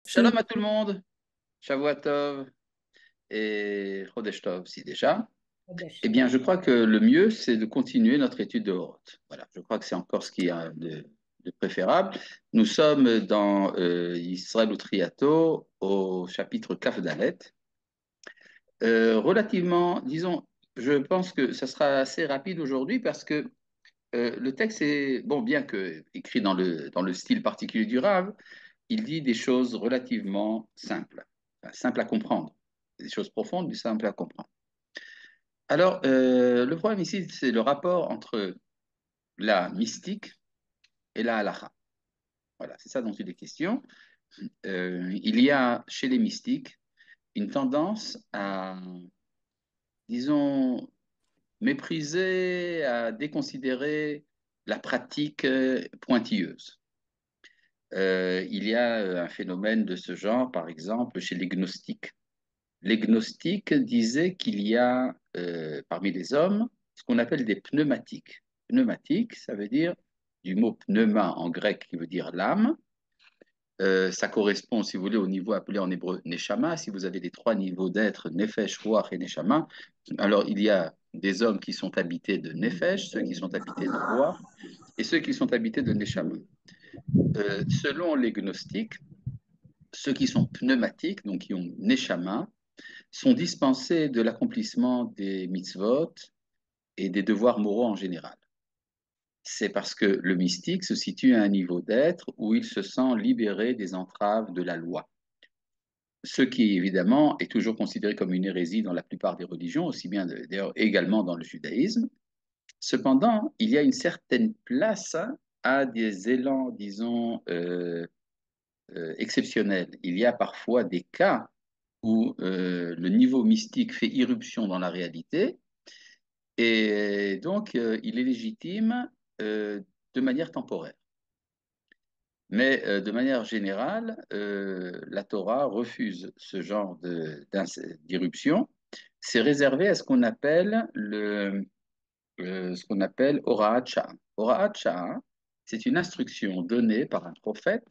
Shalom Salut. à tout le monde, Shavua Tov et Chodesh Tov aussi déjà. Eh bien, je crois que le mieux, c'est de continuer notre étude de Horoth. Voilà, je crois que c'est encore ce qu'il y a de préférable. Nous sommes dans Israël ou Triato au chapitre Kaf Dalet. Relativement, disons, je pense que ça sera assez rapide aujourd'hui parce que le texte est, bon, bien que écrit dans le style particulier du Rav, il dit des choses relativement simples, enfin, simples à comprendre. Des choses profondes, mais simples à comprendre. Alors, le problème ici, c'est le rapport entre la mystique et la halakha. Voilà, c'est ça dont il est question. Il y a chez les mystiques une tendance à, disons, mépriser, à déconsidérer la pratique pointilleuse. Il y a un phénomène de ce genre, par exemple, chez les gnostiques. Les gnostiques disaient qu'il y a parmi les hommes ce qu'on appelle des pneumatiques. Pneumatique, ça veut dire du mot pneuma en grec qui veut dire l'âme. Ça correspond, si vous voulez, au niveau appelé en hébreu neshama. Si vous avez les trois niveaux d'être, nefesh, ruach et neshama, alors il y a des hommes qui sont habités de nefesh, ceux qui sont habités de ruach et ceux qui sont habités de neshama. Selon les gnostiques, ceux qui sont pneumatiques, donc qui ont neshama, sont dispensés de l'accomplissement des mitzvot et des devoirs moraux en général. C'est parce que le mystique se situe à un niveau d'être où il se sent libéré des entraves de la loi. Ce qui, évidemment, est toujours considéré comme une hérésie dans la plupart des religions, aussi bien d'ailleurs également dans le judaïsme. Cependant, il y a une certaine place à des élans, disons, exceptionnels. Il y a parfois des cas où le niveau mystique fait irruption dans la réalité. Et donc, il est légitime de manière temporaire. Mais de manière générale, la Torah refuse ce genre d'irruption. C'est réservé à ce qu'on appelle ce qu'on appelle Horaat Sha'ah. Horaat Sha'ah, c'est une instruction donnée par un prophète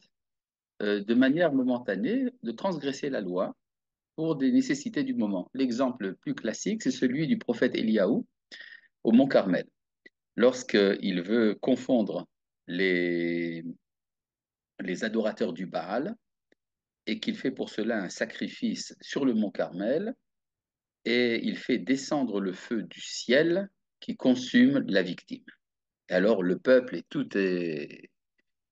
de manière momentanée de transgresser la loi pour des nécessités du moment. L'exemple le plus classique, c'est celui du prophète Éliaou au mont Carmel. Lorsqu'il veut confondre les, les adorateurs du Baal et qu'il fait pour cela un sacrifice sur le mont Carmel et il fait descendre le feu du ciel qui consume la victime. Et alors le peuple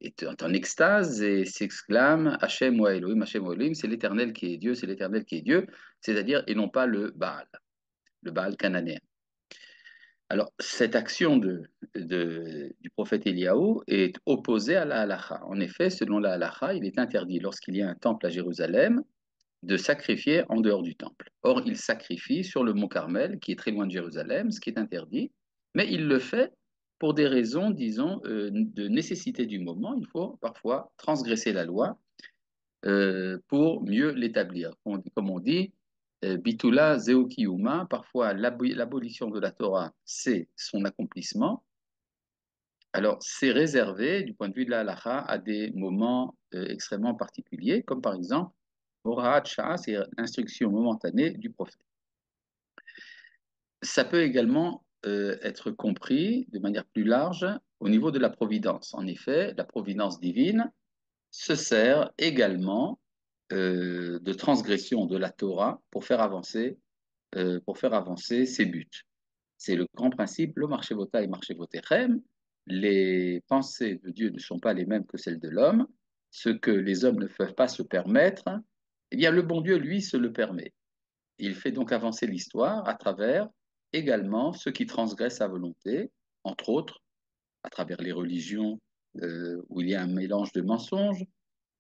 est en extase et s'exclame Hachem wa Elohim, c'est l'Éternel qui est Dieu, c'est l'Éternel qui est Dieu, c'est-à-dire et non pas le Baal cananéen. Alors, cette action du prophète Éliaou est opposée à la halakha. En effet, selon la halakha, il est interdit, lorsqu'il y a un temple à Jérusalem, de sacrifier en dehors du temple. Or, il sacrifie sur le mont Carmel, qui est très loin de Jérusalem, ce qui est interdit, mais il le fait pour des raisons, disons, de nécessité du moment. Il faut parfois transgresser la loi pour mieux l'établir. Comme on dit, Bitula Zeokiyuma, parfois l'abolition de la Torah, c'est son accomplissement. Alors, c'est réservé, du point de vue de la halakha, à des moments extrêmement particuliers, comme par exemple, Horaat Shah, c'est l'instruction momentanée du prophète. Ça peut également être compris de manière plus large au niveau de la providence. En effet, la providence divine se sert également de transgression de la Torah pour faire avancer ses buts. C'est le grand principe, lo marchevota et marchevotechem. Les pensées de Dieu ne sont pas les mêmes que celles de l'homme. Ce que les hommes ne peuvent pas se permettre, eh bien le bon Dieu, lui, se le permet. Il fait donc avancer l'histoire à travers également ceux qui transgressent sa volonté, entre autres à travers les religions où il y a un mélange de mensonges,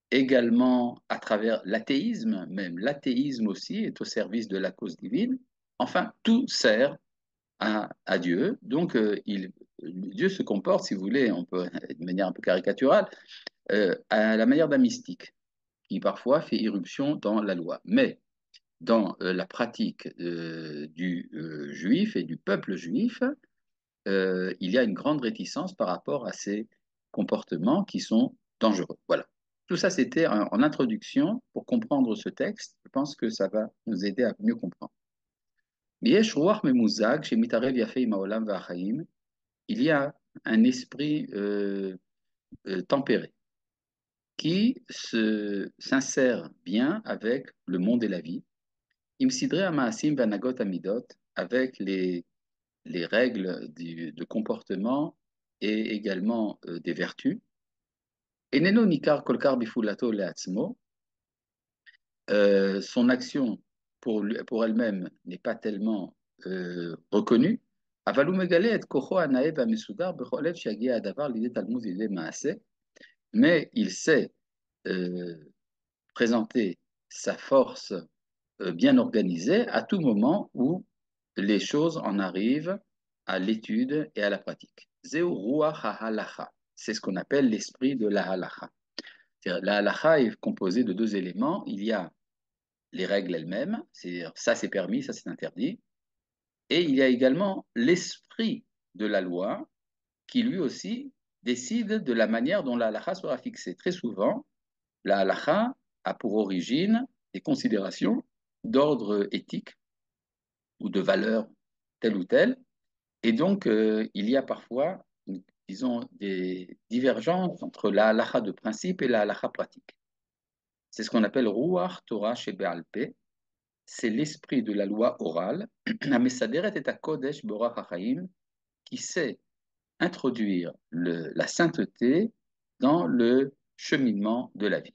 également à travers l'athéisme, même l'athéisme aussi est au service de la cause divine. Enfin, tout sert à Dieu. Donc, Dieu se comporte, si vous voulez, on peut, de manière un peu caricaturale, à la manière d'un mystique, qui parfois fait irruption dans la loi. Mais dans la pratique du juif et du peuple juif, il y a une grande réticence par rapport à ces comportements qui sont dangereux. Voilà. Tout ça, c'était en introduction pour comprendre ce texte. Je pense que ça va nous aider à mieux comprendre. Yesh ruach memuzag shemitarev yafeh im haolam v'achayim. Il y a un esprit tempéré qui s'insère bien avec le monde et la vie. Im sidre amaasim vanagot amidot, avec les règles de comportement et également des vertus. Eneno nikar kolkar bifulato leatzmo, son action pour elle-même n'est pas tellement reconnue. אבל הוא מגלה את כוחו הנאה והמסודר בכל עת שיגיע הדבר לידי תלמוד לידי מעשה, mais il sait présenter sa force bien organisée à tout moment où les choses en arrivent à l'étude et à la pratique. Zeu ruach halacha, c'est ce qu'on appelle l'esprit de la halacha. La halacha est composée de deux éléments. Il y a les règles elles-mêmes, c'est-à-dire ça c'est permis, ça c'est interdit, et il y a également l'esprit de la loi qui lui aussi décide de la manière dont la halakha sera fixée. Très souvent, la halakha a pour origine des considérations d'ordre éthique ou de valeur telle ou telle, et donc il y a parfois, disons, des divergences entre la halakha de principe et la halakha pratique. C'est ce qu'on appelle Ruach Torah Shebe'al Peh, c'est l'esprit de la loi orale, qui sait introduire la sainteté dans le cheminement de la vie.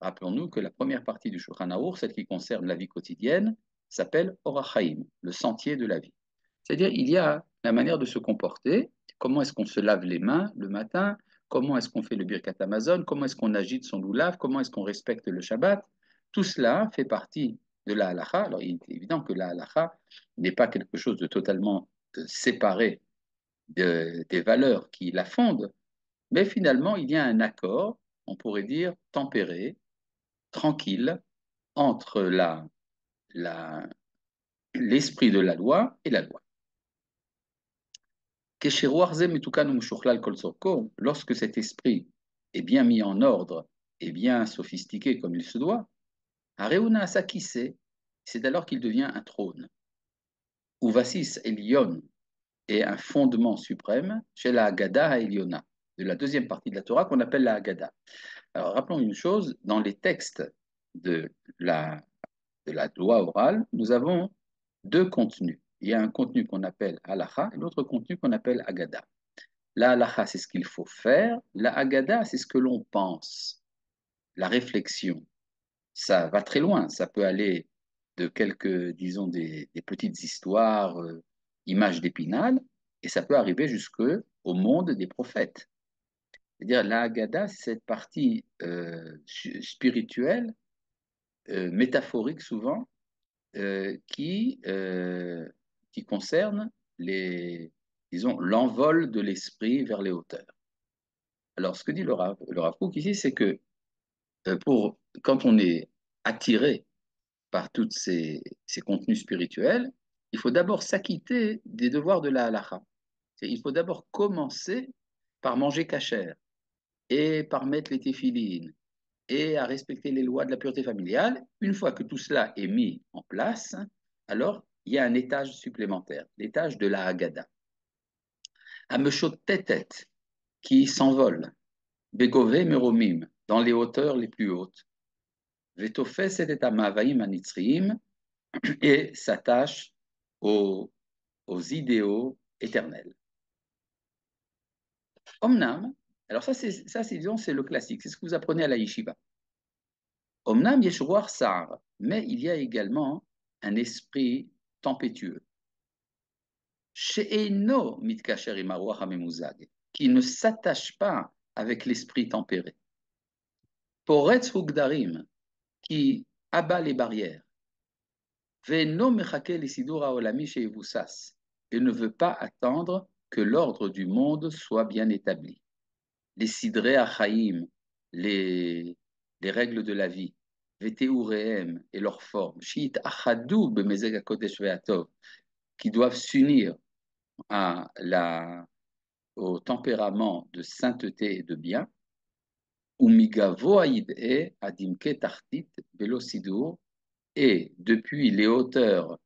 Rappelons-nous que la première partie du Shulchan Aruch, celle qui concerne la vie quotidienne, s'appelle Orach Chaim, le sentier de la vie. C'est-à-dire, il y a la manière de se comporter, comment est-ce qu'on se lave les mains le matin, comment est-ce qu'on fait le Birkat Hamazon, comment est-ce qu'on agite son loulav, comment est-ce qu'on respecte le Shabbat. Tout cela fait partie de la halakha. Alors, il est évident que la halakha n'est pas quelque chose de totalement séparé des valeurs qui la fondent, mais finalement, il y a un accord, on pourrait dire tempéré, tranquille, entre l'esprit de la loi et la loi. Lorsque cet esprit est bien mis en ordre et bien sophistiqué comme il se doit, c'est alors qu'il devient un trône. Uvasis Elion est un fondement suprême chez la Haggadah Eliona, de la deuxième partie de la Torah qu'on appelle la Haggadah. Alors rappelons une chose, dans les textes de la loi orale, nous avons deux contenus. Il y a un contenu qu'on appelle halacha et l'autre contenu qu'on appelle Haggadah. La halacha, c'est ce qu'il faut faire. La Haggadah, c'est ce que l'on pense. La réflexion, ça va très loin. Ça peut aller de quelques, disons, des petites histoires, images d'Épinal, et ça peut arriver jusqu'au monde des prophètes. C'est-à-dire, la Haggadah, c'est cette partie spirituelle, métaphorique souvent, qui concerne disons, l'envol de l'esprit vers les hauteurs. Alors, ce que dit le Rav Kook ici, c'est que quand on est attiré par tous ces contenus spirituels, il faut d'abord s'acquitter des devoirs de la halakha. Il faut d'abord commencer par manger cachère et par mettre les téphilines et à respecter les lois de la pureté familiale. Une fois que tout cela est mis en place, alors il y a un étage supplémentaire, l'étage de la Haggadah. Ameshot Tetet, qui s'envole, Begové Meromim, dans les hauteurs les plus hautes, Vetofes et Amavaim Anitzriim, et s'attache aux idéaux éternels. Omnam, alors disons, c'est le classique, c'est ce que vous apprenez à la yeshiva. Omnam yeshruach sar, mais il y a également un esprit tempétueux. She'eno mitkacher im haruach hamemuzag, qui ne s'attache pas avec l'esprit tempéré. Poretz hugdarim, qui abat les barrières. Ve'eno mechake lisidur haolami she'evusas, et ne veut pas attendre que l'ordre du monde soit bien établi. Les sidrei achaim, les règles de la vie, Veteurehem et leur forme, Shit achadou b'mezeg hakodesh ve'atov, qui doivent s'unir au tempérament de sainteté et de bien. Umigavo e adimke tartit velocidur, et depuis les hauteurs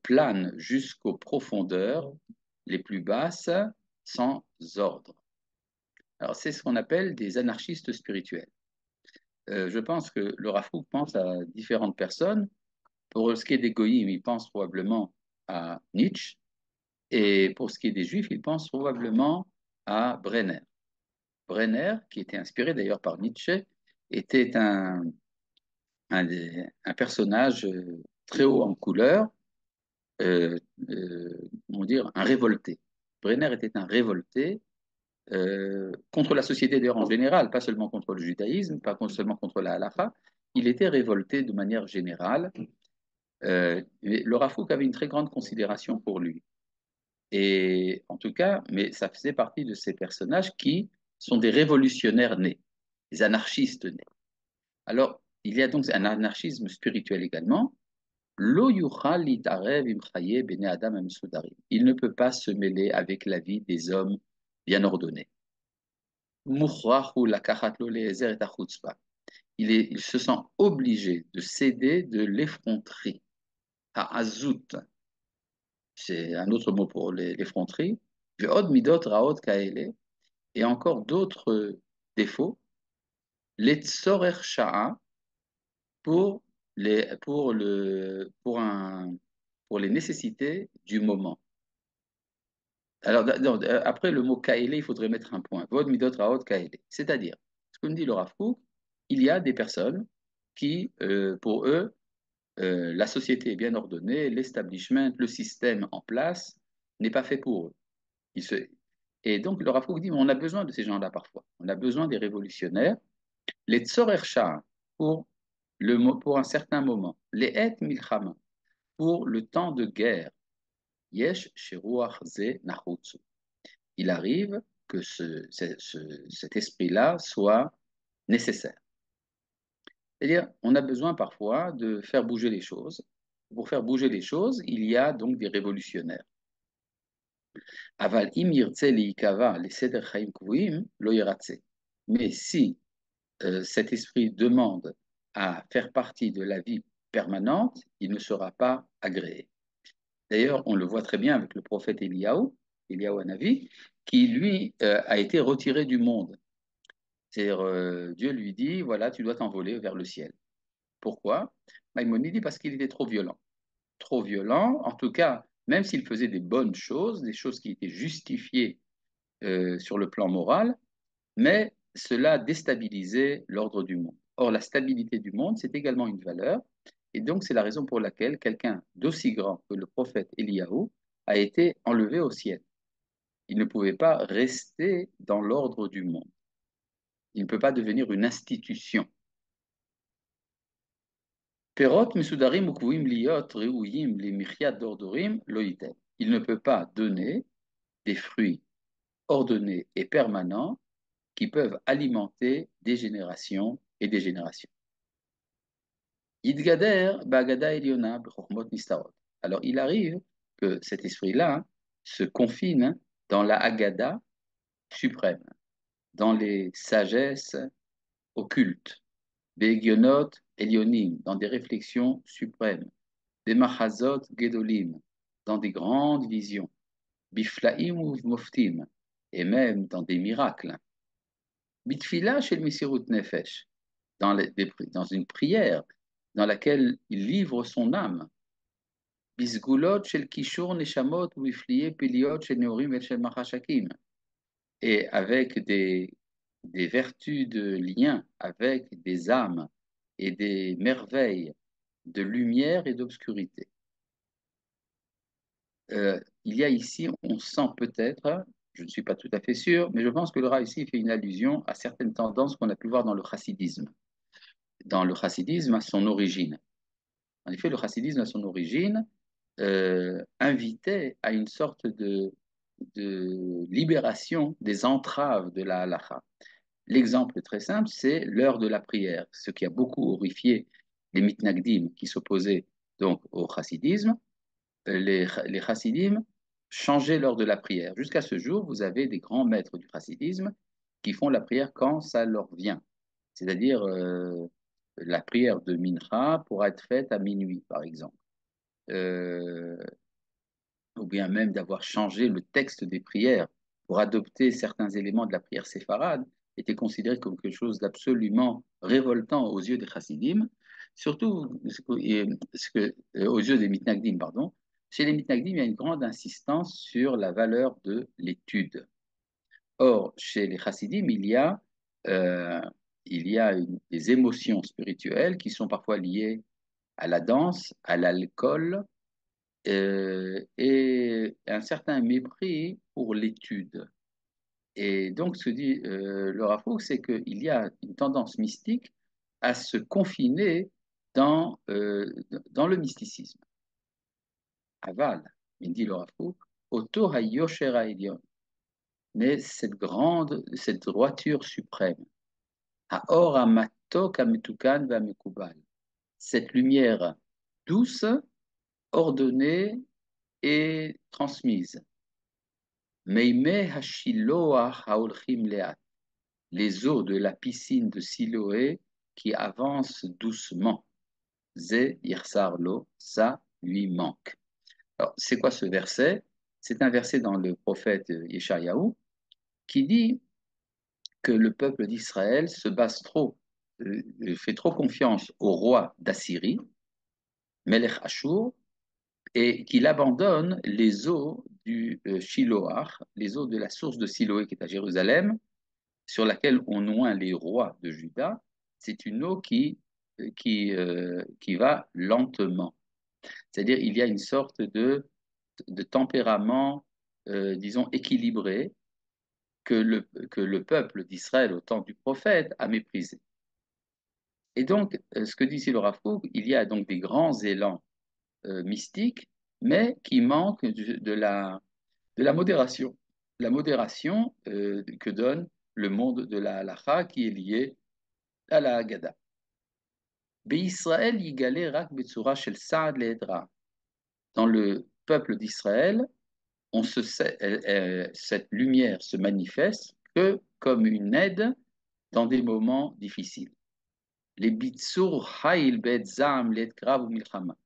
planes jusqu'aux profondeurs les plus basses sans ordre. Alors, c'est ce qu'on appelle des anarchistes spirituels. Je pense que le Rav Kook pense à différentes personnes. Pour ce qui est des goïms, il pense probablement à Nietzsche, et pour ce qui est des juifs, il pense probablement à Brenner. Brenner, qui était inspiré d'ailleurs par Nietzsche, était un personnage très haut en couleur, euh, comment dire, un révolté. Brenner était un révolté contre la société d'ailleurs en général, pas seulement contre le judaïsme, pas seulement contre la halakha. Il était révolté de manière générale. Le Rav Kook avait une très grande considération pour lui. Et en tout cas, mais ça faisait partie de ces personnages qui sont des révolutionnaires nés, des anarchistes nés. Alors, il y a donc un anarchisme spirituel également. Lo yuchal litarev im chaye bnei adam hamsudarim. Il ne peut pas se mêler avec la vie des hommes bien ordonnés. Mukhrach hu lakachat lo leezer et achutzpah. Il se sent obligé de céder de l'effronterie. Ha'azut, c'est un autre mot pour l'effronterie. Ve'od midot raot kaele, et encore d'autres défauts. L'etzorer sha'a, pour pour les nécessités du moment. Alors, non, après le mot kaele, il faudrait mettre un point. Vod midot raot kaele. C'est-à-dire, ce que me dit le Rav Kook, il y a des personnes qui, pour eux, la société est bien ordonnée, l'establishment, le système en place n'est pas fait pour eux. Ils se- Et donc, le Rav Kook dit, on a besoin de ces gens-là parfois. On a besoin des révolutionnaires, les tzorer shah, pour, pour un certain moment, les et milchama, pour le temps de guerre. Yesh sheruach ze nachutzu. Il arrive que cet esprit-là soit nécessaire. C'est-à-dire, on a besoin parfois de faire bouger les choses. Pour faire bouger les choses, il y a donc des révolutionnaires. Aval im yirtze liikava les seder chaim kvuim lo yiratze. Mais si cet esprit demande à faire partie de la vie permanente, il ne sera pas agréé. D'ailleurs, on le voit très bien avec le prophète Eliyahu Hanavi, qui lui a été retiré du monde. C'est-à-dire, Dieu lui dit, voilà, tu dois t'envoler vers le ciel. Pourquoi? Maïmonide dit parce qu'il était trop violent. Trop violent, en tout cas, même s'il faisait des bonnes choses, des choses qui étaient justifiées sur le plan moral, mais cela déstabilisait l'ordre du monde. Or, la stabilité du monde, c'est également une valeur, et donc c'est la raison pour laquelle quelqu'un d'aussi grand que le prophète Eliyahu a été enlevé au ciel. Il ne pouvait pas rester dans l'ordre du monde. Il ne peut pas devenir une institution. Perot mesudarim ukvuim liot reuyim lemichyat dordorim lo yitem. Il ne peut pas donner des fruits ordonnés et permanents qui peuvent alimenter des générations et des générations. Yidgader bagada eliona b'chokhmot nistarot. Alors il arrive que cet esprit-là se confine dans la Haggadah suprême, dans les sagesses occultes, Begionot Elionim, dans des réflexions suprêmes, des Mahazot Gedolim, dans des grandes visions, Biflaim ou Moftim, et même dans des miracles. Bitfila chez le Misirut Nefesh, dans une prière dans laquelle il livre son âme. Bisgulot shel kishur neshamot ou biflié piliot shel neorim et shel machashakim, et avec des vertus de lien avec des âmes et des merveilles de lumière et d'obscurité. Il y a ici, on sent peut-être, je ne suis pas tout à fait sûr, mais je pense que le Rav ici fait une allusion à certaines tendances qu'on a pu voir dans le chassidisme. Dans le chassidisme, à son origine. En effet, le chassidisme, à son origine, invitait à une sorte de libération des entraves de la halakha. L'exemple très simple, c'est l'heure de la prière, ce qui a beaucoup horrifié les mitnagdim qui s'opposaient donc au chassidisme. Les chassidim changeaient l'heure de la prière. Jusqu'à ce jour, vous avez des grands maîtres du chassidisme qui font la prière quand ça leur vient. C'est-à-dire la prière de Mincha pourra être faite à minuit, par exemple. Euh, ou bien même d'avoir changé le texte des prières pour adopter certains éléments de la prière séfarade, était considéré comme quelque chose d'absolument révoltant aux yeux des chassidim, surtout aux yeux des mitnagdim, pardon. Chez les mitnagdim, il y a une grande insistance sur la valeur de l'étude. Or, chez les chassidim, euh, des émotions spirituelles qui sont parfois liées à la danse, à l'alcool, et un certain mépris pour l'étude. Et donc, ce que dit le Rav Kook, c'est qu'il y a une tendance mystique à se confiner dans le mysticisme. Aval, il dit le Rav Kook, Oto hayosher ha'elyon, mais cette droiture suprême, Haor hamatok hametukan v'hamekubal, cette lumière douce, ordonnée et transmise. Meimei hashiloach haolchim leat, les eaux de la piscine de Siloé qui avancent doucement. Ze yirsar lo, ça lui manque. Alors, c'est quoi ce verset? C'est un verset dans le prophète Yeshayahu qui dit que le peuple d'Israël se base trop, fait trop confiance au roi d'Assyrie, Melech Ashur, et qu'il abandonne les eaux du Shiloach, les eaux de la source de Siloé qui est à Jérusalem, sur laquelle on oint les rois de Juda. C'est une eau qui va lentement. C'est-à-dire il y a une sorte de tempérament, disons, équilibré que le peuple d'Israël au temps du prophète a méprisé. Et donc, ce que dit ici le Rav Kook, il y a donc des grands élans mystiques, mais qui manquent de la modération. La modération que donne le monde de la halacha qui est lié à la Haggadah. Israël yigale rak betsura shel saad leedra. Dans le peuple d'Israël, cette lumière se manifeste que comme une aide dans des moments difficiles. Les bitsur ha'il bet zam let grav ou milchama,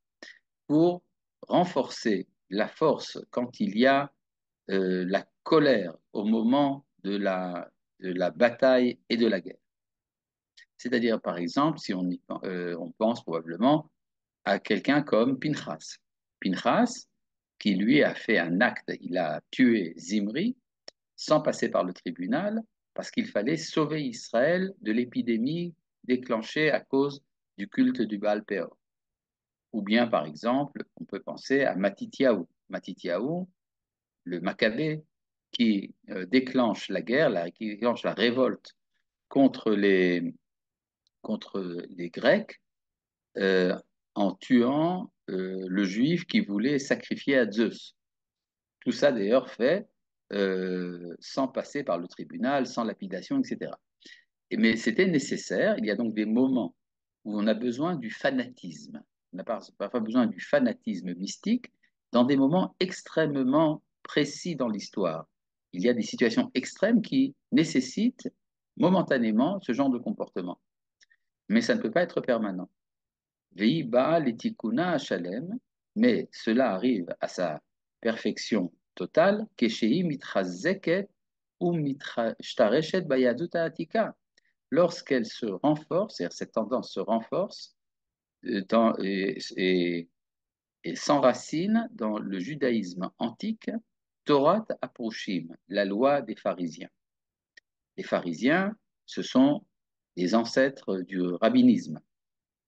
pour renforcer la force quand il y a la colère au moment de la bataille et de la guerre. C'est-à-dire, par exemple, si on pense probablement à quelqu'un comme Pinchas. Pinchas, qui lui a fait un acte, il a tué Zimri sans passer par le tribunal, parce qu'il fallait sauver Israël de l'épidémie déclenchée à cause du culte du Baal Péor. Ou bien, par exemple, on peut penser à Matityahu. Matityahu, le Maccabée, qui déclenche la guerre, qui déclenche la révolte contre contre les Grecs, euh, en tuant le juif qui voulait sacrifier à Zeus. Tout ça d'ailleurs fait sans passer par le tribunal, sans lapidation, etc. Mais c'était nécessaire. Il y a donc des moments où on a besoin du fanatisme. On a parfois besoin du fanatisme mystique dans des moments extrêmement précis dans l'histoire. Il y a des situations extrêmes qui nécessitent momentanément ce genre de comportement. Mais ça ne peut pas être permanent. Vei Baal etikuna Shalem, mais cela arrive à sa perfection totale, Keshei mitchazeket ou mitchtareshet bayadut atika, lorsqu'elle se renforce, c'est-à-dire cette tendance se renforce et s'enracine dans le judaïsme antique, Torah Aprushim, la loi des pharisiens. Les pharisiens, ce sont les ancêtres du rabbinisme,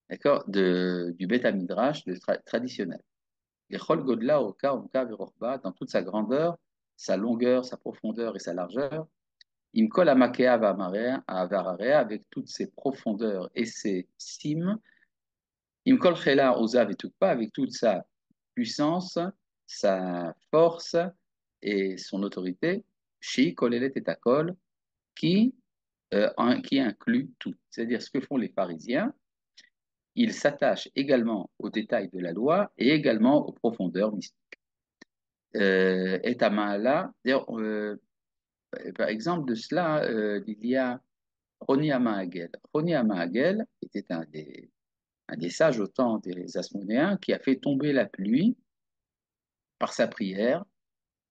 d'accord, du Beth Midrash traditionnel. Les Chol Godla, Oka, Omka, Verorba, dans toute sa grandeur, sa longueur, sa profondeur et sa largeur, Imkol Amakea Avararea, avec toutes ses profondeurs et ses cimes, Imkol Chela Ozav et Tukpa, avec toute sa puissance, sa force et son autorité, Shi Kolelet et Takol, qui inclut tout. C'est-à-dire ce que font les pharisiens, ils s'attachent également aux détails de la loi et également aux profondeurs mystiques. Et Amala, d'ailleurs, par exemple de cela, il y a Roni Amahagel. Roni Amahagel était un des sages au temps des Asmonéens qui a fait tomber la pluie par sa prière,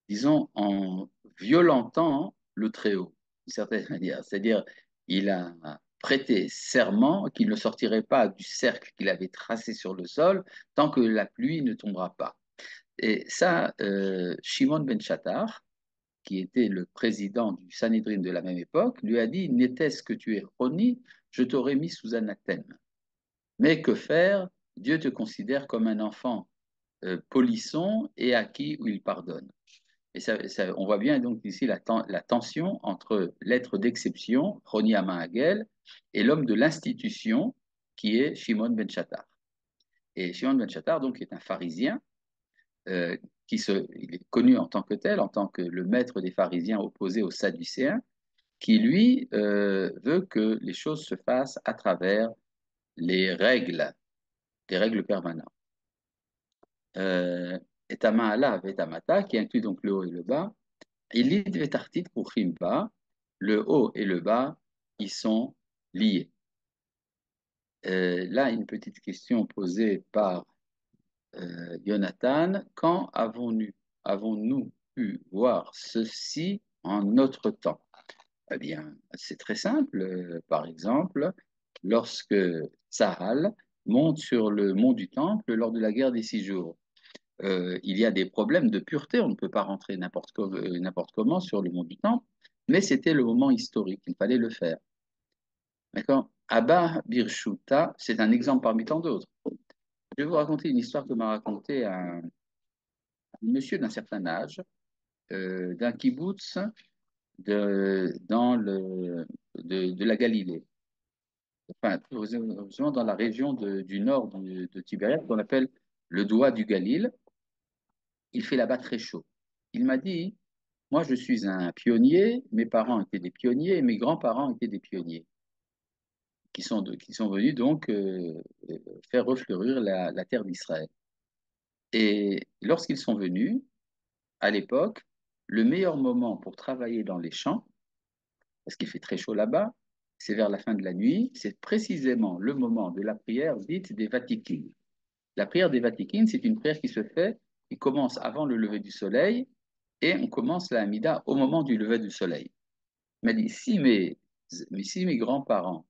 disons en violentant le Très-Haut, d'une certaine manière. C'est-à-dire, il a prêté serment qu'il ne sortirait pas du cercle qu'il avait tracé sur le sol tant que la pluie ne tombera pas. Et ça, Shimon ben Chattar, qui était le président du Sanhédrin de la même époque, lui a dit, n'était-ce que tu es Roni, je t'aurais mis sous anathème. Mais que faire? Dieu te considère comme un enfant polisson et à qui où il pardonne. Et on voit bien donc ici la tension entre l'être d'exception, Roni Amahagel, et l'homme de l'institution, qui est Shimon ben Chattar. Et Shimon ben Chattar, donc, est un pharisien, euh, il est connu en tant que tel, en tant que le maître des pharisiens opposé aux sadducéens, qui lui veut que les choses se fassent à travers les règles permanentes. Et Tama'ala et Tamata, qui inclut donc le haut et le bas, Ilid vetartit kruchim ba, le haut et le bas, ils sont liés. Là, une petite question posée par Jonathan. Quand avons-nous pu voir ceci en notre temps? Eh bien, c'est très simple. Par exemple, lorsque Tsahal monte sur le mont du Temple lors de la guerre des 6 jours, il y a des problèmes de pureté. On ne peut pas rentrer n'importe comment sur le mont du Temple, mais c'était le moment historique. Il fallait le faire. D'accord? Abba Birshuta, c'est un exemple parmi tant d'autres. Je vais vous raconter une histoire que m'a racontée un monsieur d'un certain âge, d'un kibbutz de la Galilée. Enfin, précisément dans la région du nord de Tibériade, qu'on appelle le doigt du Galil. Il fait là-bas très chaud. Il m'a dit, moi je suis un pionnier, mes parents étaient des pionniers et mes grands-parents étaient des pionniers, qui sont venus donc faire refleurir la terre d'Israël. Et lorsqu'ils sont venus, à l'époque, le meilleur moment pour travailler dans les champs, parce qu'il fait très chaud là-bas, c'est vers la fin de la nuit, c'est précisément le moment de la prière dite des Vatikines. La prière des Vatikines, c'est une prière qui se fait, qui commence avant le lever du soleil, et on commence la Hamida au moment du lever du soleil. Mais si mes grands-parents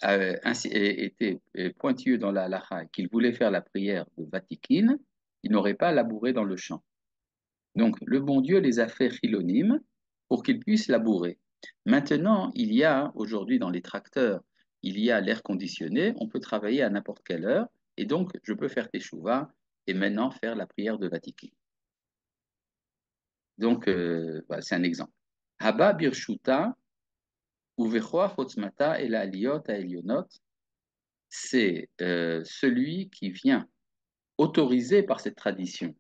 étaient pointilleux dans la halakha, qu'ils voulaient faire la prière de Vatikine, ils n'auraient pas labouré dans le champ. Donc, le bon Dieu les a fait chilonimes pour qu'ils puissent labourer. Maintenant, il y a, aujourd'hui, dans les tracteurs, il y a l'air conditionné, on peut travailler à n'importe quelle heure, et donc, je peux faire teshuva et maintenant faire la prière de Vatikin. Donc, voilà, c'est un exemple. Haba birshuta uvechoa chotzmata el aliyot elionot, c'est celui qui vient autorisé par cette tradition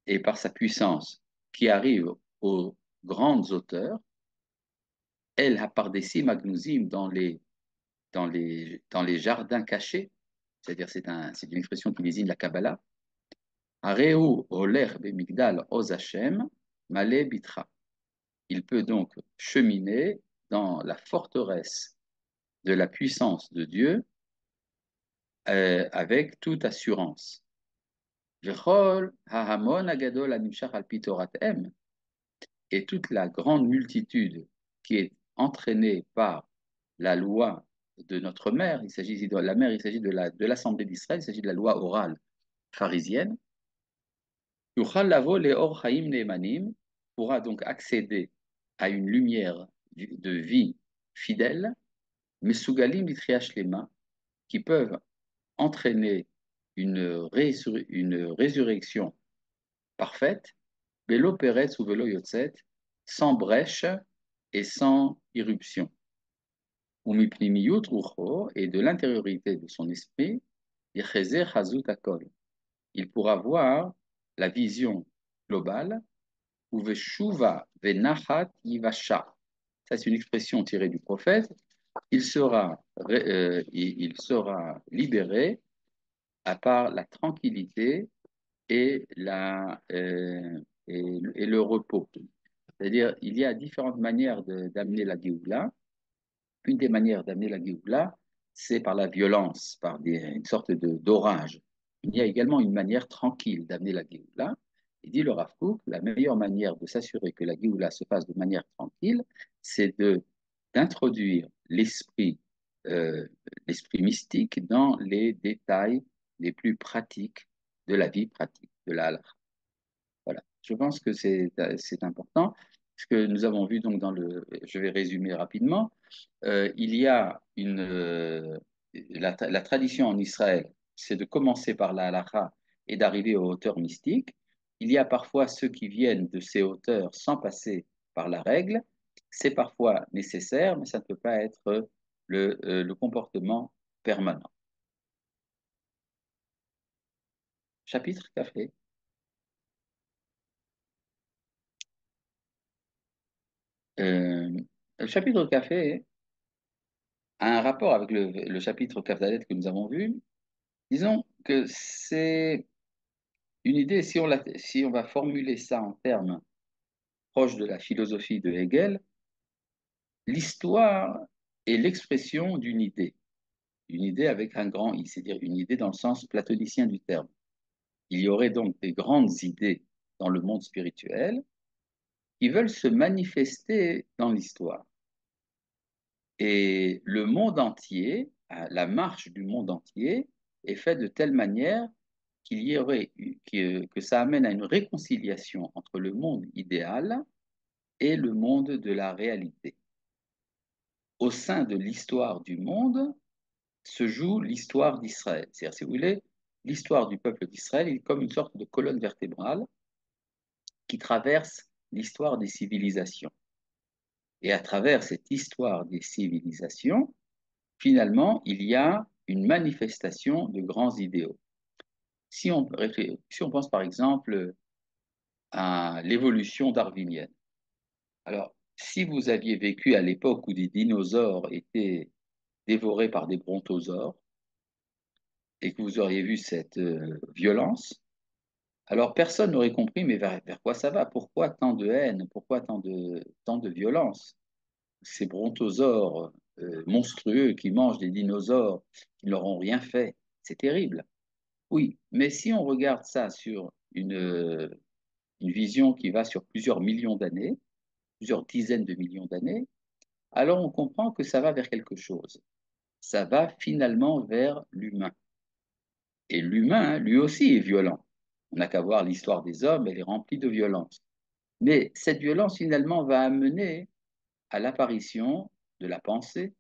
et par sa puissance, qui arrive aux grandes hauteurs, El Hapardesi Magnuzim dans les jardins cachés, c'est-à-dire c'est une expression qui désigne la Kabbalah, Areu Oler Bemigdal Oz Hashem Male Bitra. Il peut donc cheminer dans la forteresse de la puissance de Dieu avec toute assurance. Vechol Hahamon Agadol Animshach al Pitorat M, et toute la grande multitude qui est entraînée par la loi de notre mère, il s'agit de la mère, il s'agit de l'Assemblée d'Israël, il s'agit de la loi orale pharisienne, pourra donc accéder à une lumière de vie fidèle, mais Sugalim Lema, qui peuvent entraîner une résurrection parfaite, Velo Peretz ou Velo Yotzet, sans brèche et sans irruption. Et de l'intériorité de son esprit, il pourra voir la vision globale, ou veshuva venachat yivasha. Ça, c'est une expression tirée du prophète. Il sera libéré à part la tranquillité et, et le repos. C'est-à-dire, il y a différentes manières d'amener la Géoula. Une des manières d'amener la Géoula, c'est par la violence, une sorte d'orage. Il y a également une manière tranquille d'amener la Géoula. Et dit le Rav Kook, la meilleure manière de s'assurer que la Géoula se passe de manière tranquille, c'est d'introduire euh, l'esprit mystique dans les détails les plus pratiques de la vie pratique, de la halakha. Voilà. Je pense que c'est important. Ce que nous avons vu donc je vais résumer rapidement. Il y a la tradition en Israël, c'est de commencer par la halakha et d'arriver aux hauteurs mystiques. Il y a parfois ceux qui viennent de ces hauteurs sans passer par la règle. C'est parfois nécessaire, mais ça ne peut pas être le comportement permanent. Chapitre café. Euh, le chapitre café a un rapport avec le chapitre Kafdalet que nous avons vu. Disons que c'est une idée, si on va formuler ça en termes proches de la philosophie de Hegel, l'histoire est l'expression d'une idée avec un grand I, c'est-à-dire une idée dans le sens platonicien du terme. Il y aurait donc des grandes idées dans le monde spirituel qui veulent se manifester dans l'histoire. Et le monde entier, la marche du monde entier, est faite de telle manière qu'il y aurait que ça amène à une réconciliation entre le monde idéal et le monde de la réalité. Au sein de l'histoire du monde se joue l'histoire d'Israël. C'est-à-dire, si vous voulez, l'histoire du peuple d'Israël est comme une sorte de colonne vertébrale qui traverse l'histoire des civilisations. Et à travers cette histoire des civilisations, finalement, il y a une manifestation de grands idéaux. Si on pense par exemple à l'évolution darwinienne, alors si vous aviez vécu à l'époque où des dinosaures étaient dévorés par des brontosaures et que vous auriez vu cette violence, alors personne n'aurait compris, mais vers quoi ça va? Pourquoi tant de haine? Pourquoi tant de violence? Ces brontosaures monstrueux qui mangent des dinosaures qui ne leur ont rien fait, c'est terrible. Oui, mais si on regarde ça sur une vision qui va sur plusieurs millions d'années, plusieurs dizaines de millions d'années, alors on comprend que ça va vers quelque chose. Ça va finalement vers l'humain. Et l'humain, lui aussi, est violent. On n'a qu'à voir l'histoire des hommes, elle est remplie de violence. Mais cette violence, finalement, va amener à l'apparition de la pensée,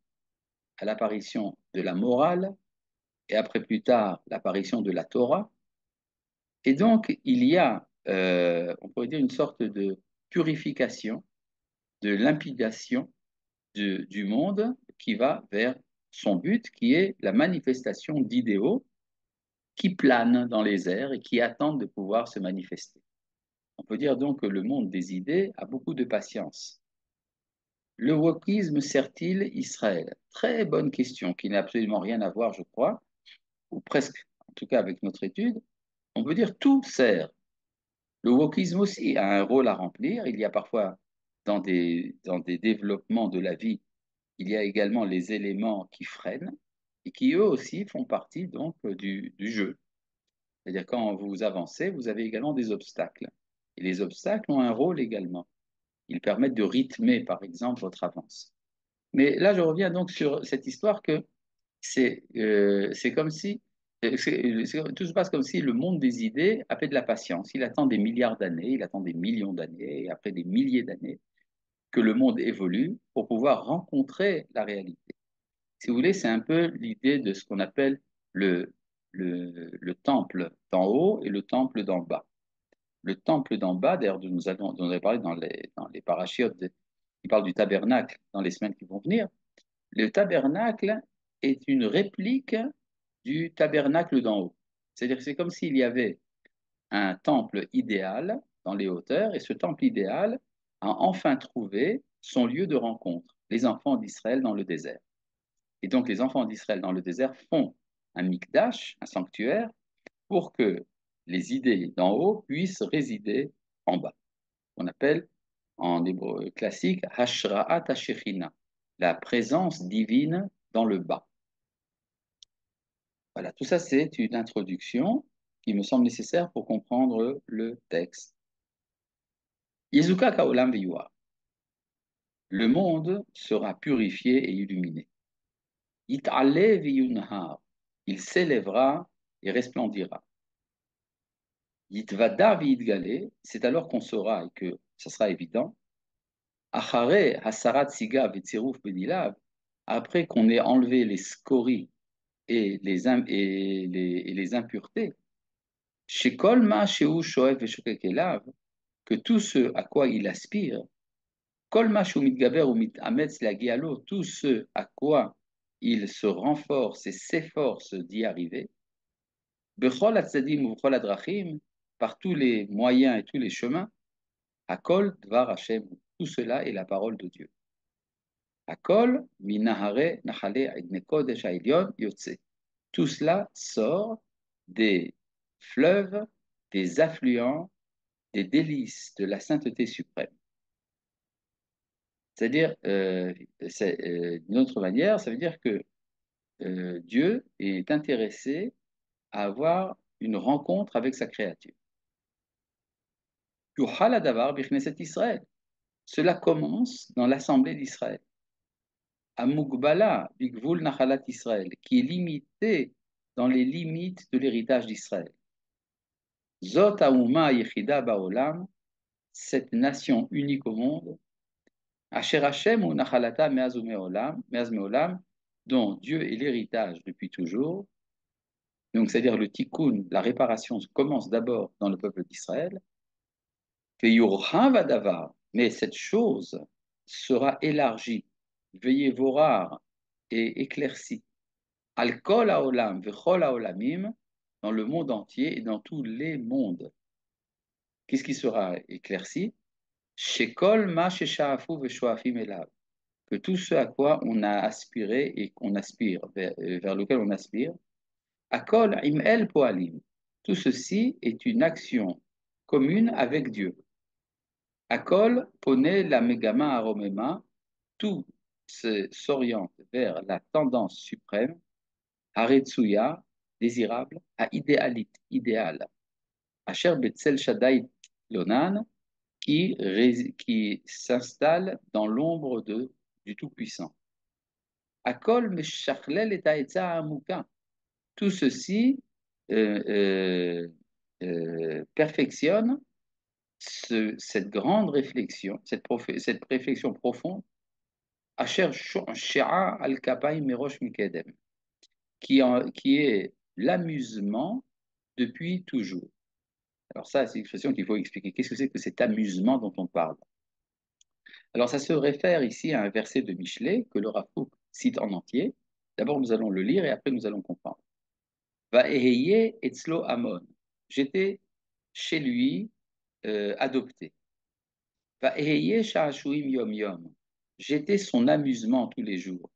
à l'apparition de la morale, et après plus tard, l'apparition de la Torah. Et donc, il y a, on pourrait dire, une sorte de purification, de limpidation du monde qui va vers son but, qui est la manifestation d'idéaux qui planent dans les airs et qui attendent de pouvoir se manifester. On peut dire donc que le monde des idées a beaucoup de patience. Le wokisme sert-il Israël? Très bonne question qui n'a absolument rien à voir, je crois, ou presque, en tout cas avec notre étude. On peut dire tout sert. Le wokisme aussi a un rôle à remplir. Il y a parfois dans des développements de la vie, il y a également les éléments qui freinent et qui eux aussi font partie donc du jeu. C'est-à-dire quand vous avancez, vous avez également des obstacles. Et les obstacles ont un rôle également. Ils permettent de rythmer, par exemple, votre avance. Mais là, je reviens donc sur cette histoire que c'est comme si tout se passe comme si le monde des idées a fait de la patience. Il attend des milliards d'années, il attend des millions d'années, et après des milliers d'années, que le monde évolue pour pouvoir rencontrer la réalité. Si vous voulez, c'est un peu l'idée de ce qu'on appelle le temple d'en haut et le temple d'en bas. Le temple d'en bas, d'ailleurs, dont on avait parlé dans les parachiotes qui parlent du tabernacle dans les semaines qui vont venir, le tabernacle est une réplique du tabernacle d'en haut. C'est-à-dire que c'est comme s'il y avait un temple idéal dans les hauteurs, et ce temple idéal a enfin trouvé son lieu de rencontre, les enfants d'Israël dans le désert. Et donc les enfants d'Israël dans le désert font un mikdash, un sanctuaire, pour que les idées d'en haut puissent résider en bas. On appelle en hébreu classique Hashra'at HaShekhinah. la présence divine dans le bas. Voilà, tout ça c'est une introduction qui me semble nécessaire pour comprendre le texte. Yezuka kaolam veyua. Le monde sera purifié et illuminé. It'ale veyunhar. Il s'élèvera et resplendira. Yitvada veyidgale. C'est alors qu'on saura et que ça sera évident. Achare hasarat siga vetziruf benilav. Après qu'on ait enlevé les scories et les impuretés, chez Kolma, chez Shoev et Shokekelav, que tout ce à quoi il aspire, Kolma Mitgaber ou Mitametz la Gialo, tout ce à quoi il se renforce et s'efforce d'y arriver, Bechol Atzadim ou Bechol Adrachim, par tous les moyens et tous les chemins, Akol Dvar Hashem, tout cela est la parole de Dieu. Akol Minahare Nachale Idne Kodesh Haïlion Yotse. Tout cela sort des fleuves, des affluents, des délices de la sainteté suprême. C'est-à-dire, d'une autre manière, ça veut dire que Dieu est intéressé à avoir une rencontre avec sa créature. Yuhal Adavar Bichneset Israël. Cela commence dans l'assemblée d'Israël. Amugbala Bigvul Nachalat Israël, qui est limité dans les limites de l'héritage d'Israël. Zot Aouma Yechida Baolam, cette nation unique au monde, Asher Hashem ou Nachalata Meaz Meolam, dont Dieu est l'héritage depuis toujours. Donc, c'est-à-dire le tikkun, la réparation commence d'abord dans le peuple d'Israël. Mais cette chose sera élargie, veillez vos rares et éclaircie. Al kol haolam vechol haolamim, dans le monde entier et dans tous les mondes. Qu'est-ce qui sera éclairci? Shekol ma sheshaafu veshoafim elav. Que tout ce à quoi on a aspiré et qu'on aspire, vers lequel on aspire, Akol im el poalim. Tout ceci est une action commune avec Dieu. Akol pone la megama aromema. Tout s'oriente vers la tendance suprême, Haretsuya, désirable, à idéalit, idéal. Asher betzel shaddai lonan, qui s'installe dans l'ombre du Tout-Puissant. Akol meshachlel et aetza amuka. Tout ceci euh, euh, perfectionne cette grande réflexion, cette réflexion profonde, Asher Shea al Kapaim Merosh Mikedem, qui est l'amusement depuis toujours. Alors ça, c'est une expression qu'il faut expliquer. Qu'est-ce que c'est que cet amusement dont on parle? Alors ça se réfère ici à un verset de Michelet que le Rav Kook cite en entier. D'abord, nous allons le lire et après, nous allons comprendre. Va eheye etzlo amon. J'étais chez lui adopté. Va eheye sha'ashuim yom yom. J'étais son amusement tous les jours.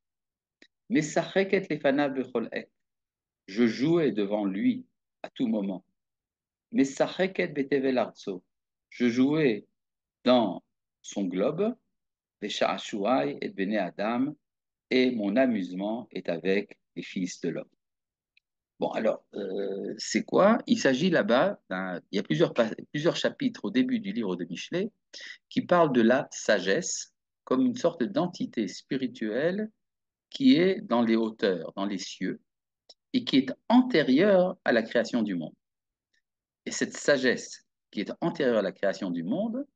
Mais sacheket lefanav bechol et. Je jouais devant lui à tout moment. Mais sacheket betevel arzo. Je jouais dans son globe, vesha'ashuai et bene adam, et mon amusement est avec les fils de l'homme. Bon, alors, c'est quoi? Il s'agit là-bas, il y a plusieurs chapitres au début du livre de Michelet qui parlent de la sagesse comme une sorte d'entité spirituelle qui est dans les hauteurs, dans les cieux, et qui est antérieure à la création du monde. Et cette sagesse qui est antérieure à la création du monde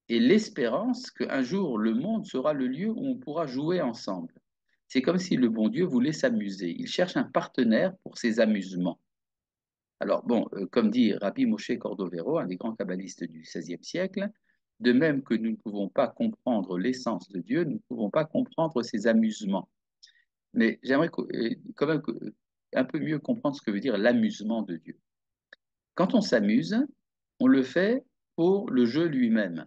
est l'espérance qu'un jour le monde sera le lieu où on pourra jouer ensemble. C'est comme si le bon Dieu voulait s'amuser. Il cherche un partenaire pour ses amusements. Alors, bon, comme dit Rabbi Moshe Cordovero, un des grands kabbalistes du XVIe siècle, de même que nous ne pouvons pas comprendre l'essence de Dieu, nous ne pouvons pas comprendre ses amusements. Mais j'aimerais quand même un peu mieux comprendre ce que veut dire l'amusement de Dieu. Quand on s'amuse, on le fait pour le jeu lui-même.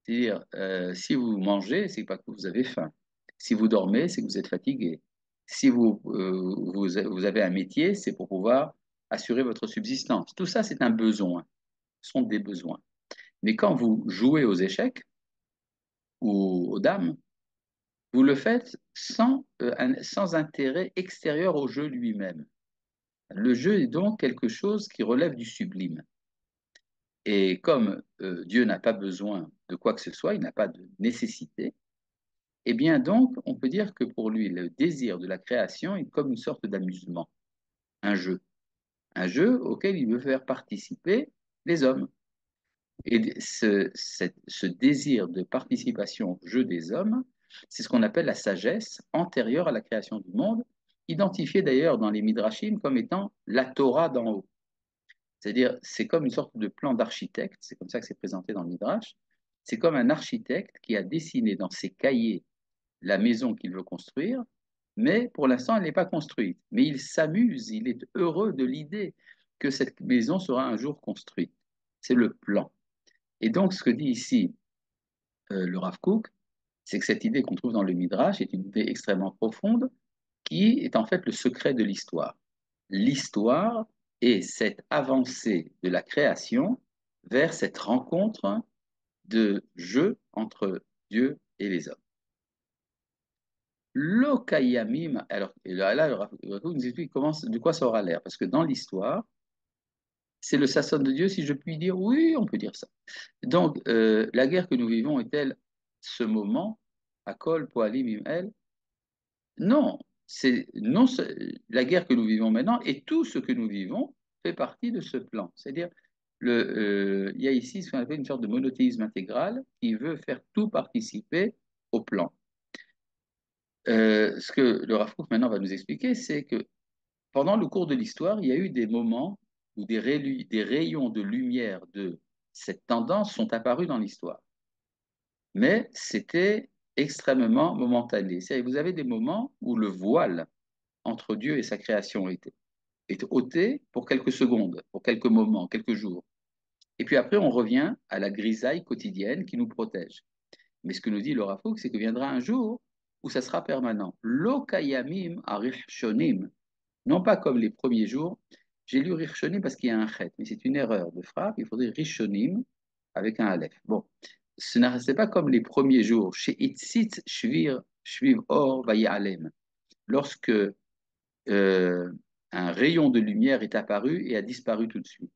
C'est-à-dire, si vous mangez, c'est pas que vous avez faim. Si vous dormez, c'est que vous êtes fatigué. Si vous avez un métier, c'est pour pouvoir assurer votre subsistance. Tout ça, c'est un besoin. Ce sont des besoins. Mais quand vous jouez aux échecs ou aux dames, vous le faites sans intérêt extérieur au jeu lui-même. Le jeu est donc quelque chose qui relève du sublime. Et comme Dieu n'a pas besoin de quoi que ce soit, il n'a pas de nécessité, eh bien donc, on peut dire que pour lui, le désir de la création est comme une sorte d'amusement, un jeu. Un jeu auquel il veut faire participer les hommes. Et ce désir de participation au jeu des hommes, c'est ce qu'on appelle la sagesse antérieure à la création du monde, identifiée d'ailleurs dans les Midrashim comme étant la Torah d'en haut. C'est-à-dire, c'est comme une sorte de plan d'architecte, c'est comme ça que c'est présenté dans le Midrash. C'est comme un architecte qui a dessiné dans ses cahiers la maison qu'il veut construire, mais pour l'instant, elle n'est pas construite. Mais il s'amuse, il est heureux de l'idée que cette maison sera un jour construite. C'est le plan. Et donc, ce que dit ici le Rav Kook, c'est que cette idée qu'on trouve dans le Midrash est une idée extrêmement profonde qui est en fait le secret de l'histoire. L'histoire est cette avancée de la création vers cette rencontre de jeu entre Dieu et les hommes. L'Okayamim, alors et là, le Rav Kook nous explique comment, de quoi ça aura l'air, parce que dans l'histoire, c'est le Sasson de Dieu, si je puis dire, oui, on peut dire ça. Donc, la guerre que nous vivons est-elle ce moment, à Kol, Poalim, Imel? Non, non, la guerre que nous vivons maintenant et tout ce que nous vivons fait partie de ce plan. C'est-à-dire, il y a ici ce qu'on appelle une sorte de monothéisme intégral qui veut faire tout participer au plan. Ce que le Rav Kook maintenant va nous expliquer, c'est que pendant le cours de l'histoire, il y a eu des moments où des rayons de lumière de cette tendance sont apparus dans l'histoire. Mais c'était extrêmement momentané. C'est-à-dire, vous avez des moments où le voile entre Dieu et sa création est ôté pour quelques secondes, pour quelques moments, quelques jours. Et puis après, on revient à la grisaille quotidienne qui nous protège. Mais ce que nous dit Laura Fouque, c'est que viendra un jour où ça sera permanent. Lokayamim arichshonim, non pas comme les premiers jours. J'ai lu Rishonim parce qu'il y a un chet, mais c'est une erreur de frappe. Il faudrait Rishonim avec un aleph. Bon, c'est pas comme les premiers jours. Chez Itzit Shviv Or Vayalem. Lorsque euh, un rayon de lumière est apparu et a disparu tout de suite.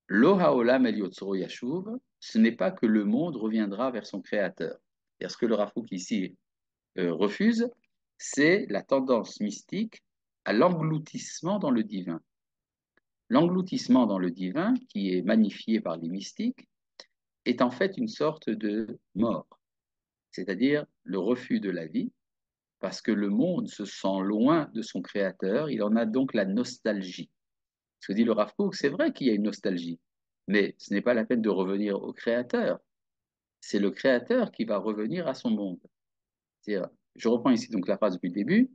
Lo haolam el yotzro yashuv, ce n'est pas que le monde reviendra vers son créateur. Et ce que le Rafouk ici refuse, c'est la tendance mystique à l'engloutissement dans le divin. L'engloutissement dans le divin, qui est magnifié par les mystiques, est en fait une sorte de mort, c'est-à-dire le refus de la vie, parce que le monde se sent loin de son créateur, il en a donc la nostalgie. Ce que dit le Rav Kook, c'est vrai qu'il y a une nostalgie, mais ce n'est pas la peine de revenir au créateur, c'est le créateur qui va revenir à son monde. C'est-à-dire, je reprends ici donc la phrase depuis le début,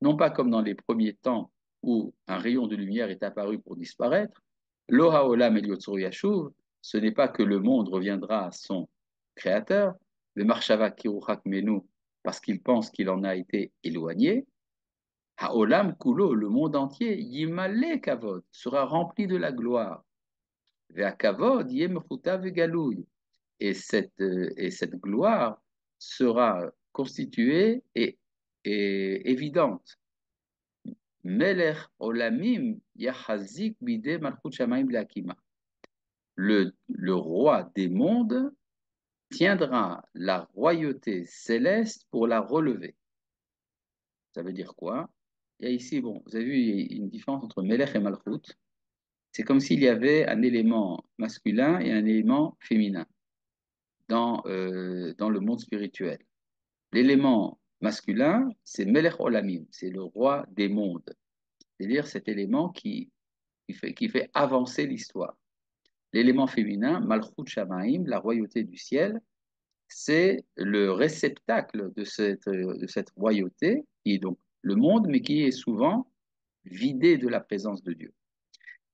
non pas comme dans les premiers temps où un rayon de lumière est apparu pour disparaître, ce n'est pas que le monde reviendra à son créateur, le marshava kiruchak menu, parce qu'il pense qu'il en a été éloigné, Haolam kulo, le monde entier, yimale kavod, sera rempli de la gloire. Vea kavod yemchuta vegalouy, et cette gloire sera constituée et évidente. Melech olamim yachazik bide malchut shamayim leakima. Le roi des mondes tiendra la royauté céleste pour la relever. Ça veut dire quoi? Il y a ici, bon, vous avez vu, il y a une différence entre Melech et Malchut. C'est comme s'il y avait un élément masculin et un élément féminin dans le monde spirituel. L'élément masculin, c'est Melech Olamim, c'est le roi des mondes, c'est-à-dire cet élément qui fait avancer l'histoire. L'élément féminin, Malchut Shamaim, la royauté du ciel, c'est le réceptacle de cette royauté, qui est donc le monde, mais qui est souvent vidé de la présence de Dieu.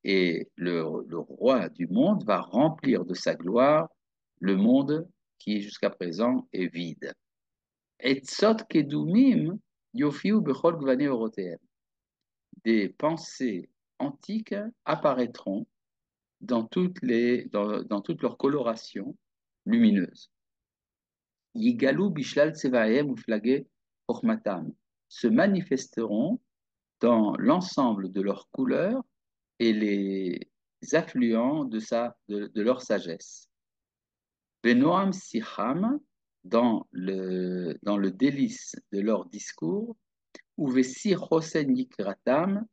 Et le roi du monde va remplir de sa gloire le monde qui jusqu'à présent est vide. Et Tzot Kedumim Yofiu Bechol Gvane Oroteem. Des pensées antiques apparaîtront dans toutes leurs colorations lumineuse. Yigalou bishlal tsevahem ou flagé chormatam se manifesteront dans l'ensemble de leurs couleurs et les affluents de leur sagesse. Benoam Sicham, dans le délice de leur discours, ou Vessi Hosen Yikratam,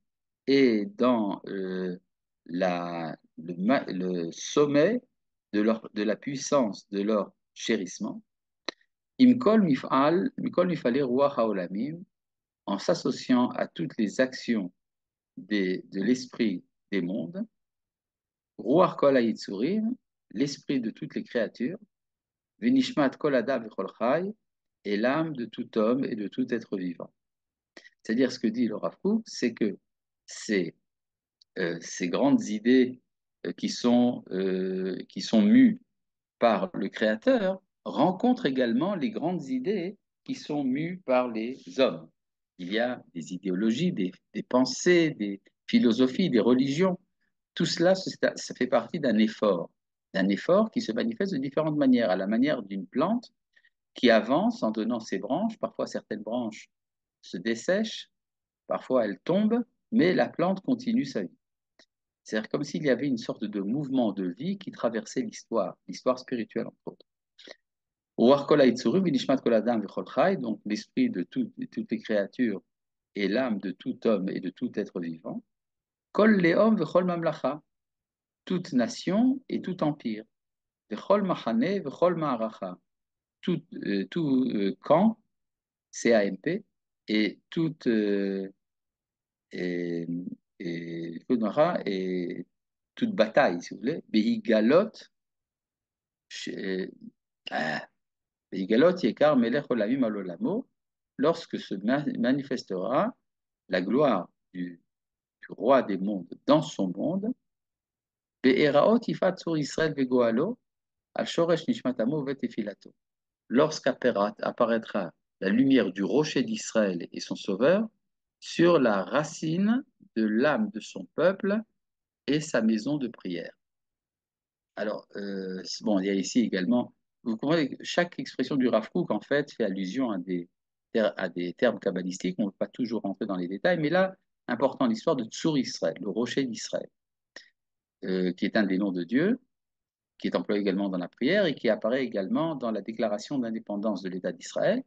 et dans le sommet de la puissance de leur chérissement. Mikol Mifale Ruach Haolamim, en s'associant à toutes les actions de l'esprit des mondes, Ruach Kol Hayitzurim, l'esprit de toutes les créatures, Venishmat Kol Adam V'chol Chai, et l'âme de tout homme et de tout être vivant. C'est-à-dire, ce que dit le Rav Kook, c'est que ces grandes idées qui sont mues par le Créateur rencontrent également les grandes idées qui sont mues par les hommes. Il y a des idéologies, des pensées, des philosophies, des religions. Tout cela, ça fait partie d'un effort qui se manifeste de différentes manières, à la manière d'une plante qui avance en donnant ses branches. Parfois, certaines branches se dessèchent, parfois elles tombent, mais la plante continue sa vie. C'est-à-dire comme s'il y avait une sorte de mouvement de vie qui traversait l'histoire spirituelle entre autres. Donc l'esprit de toutes les créatures et l'âme de tout homme et de tout être vivant. Kol leom v'chol mamlacha, toute nation et tout empire. V'chol machane v'chol ma'aracha, tout camp, CAMP, et et, et, et toute bataille, si vous voulez, Behigalot, Behigalot Yekar Melech Olamim Alolamo, lorsque se manifestera la gloire du roi des mondes dans son monde, Be'eraot Ifat Sur Israël Vegoalo, Al Shoresh Nishmatamo Vetefilato, lorsqu'apparaîtra la lumière du rocher d'Israël et son sauveur sur la racine de l'âme de son peuple et sa maison de prière. Alors, bon, il y a ici également, vous comprenez, chaque expression du Rav Kook, en fait, fait allusion à des termes kabbalistiques. On ne va pas toujours rentrer dans les détails, mais là, important, l'histoire de Tsur Israël, le rocher d'Israël, qui est un des noms de Dieu, qui est employé également dans la prière et qui apparaît également dans la déclaration d'indépendance de l'État d'Israël.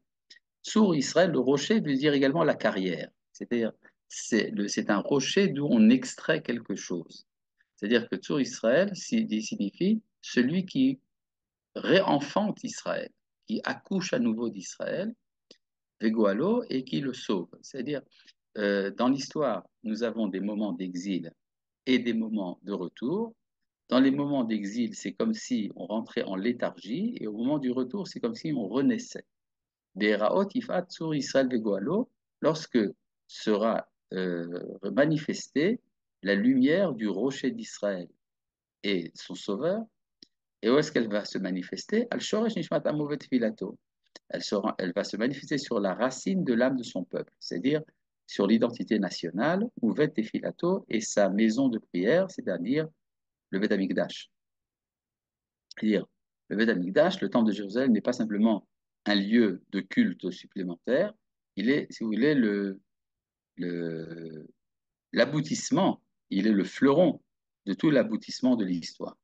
Tsur Israël, le rocher, veut dire également la carrière. C'est-à-dire, c'est un rocher d'où on extrait quelque chose. C'est-à-dire que Tsur Israël signifie celui qui réenfante Israël, qui accouche à nouveau d'Israël, Vegoalo, et qui le sauve. C'est-à-dire, dans l'histoire, nous avons des moments d'exil et des moments de retour. Dans les moments d'exil, c'est comme si on rentrait en léthargie, et au moment du retour, c'est comme si on renaissait. Be'eraot ifat Tsur Israël Vegoalo, lorsque sera manifestée la lumière du rocher d'Israël et son sauveur. Et où est-ce qu'elle va se manifester? Al-Shoresh Nishmat Amovet Filato. Elle va se manifester sur la racine de l'âme de son peuple, c'est-à-dire sur l'identité nationale, Ouvet et Filato, et sa maison de prière, c'est-à-dire le Beth Amikdash. C'est-à-dire, le Beth Amikdash, le temple de Jérusalem, n'est pas simplement un lieu de culte supplémentaire, il est, si vous voulez, l'aboutissement, il est le fleuron de tout l'aboutissement de l'histoire.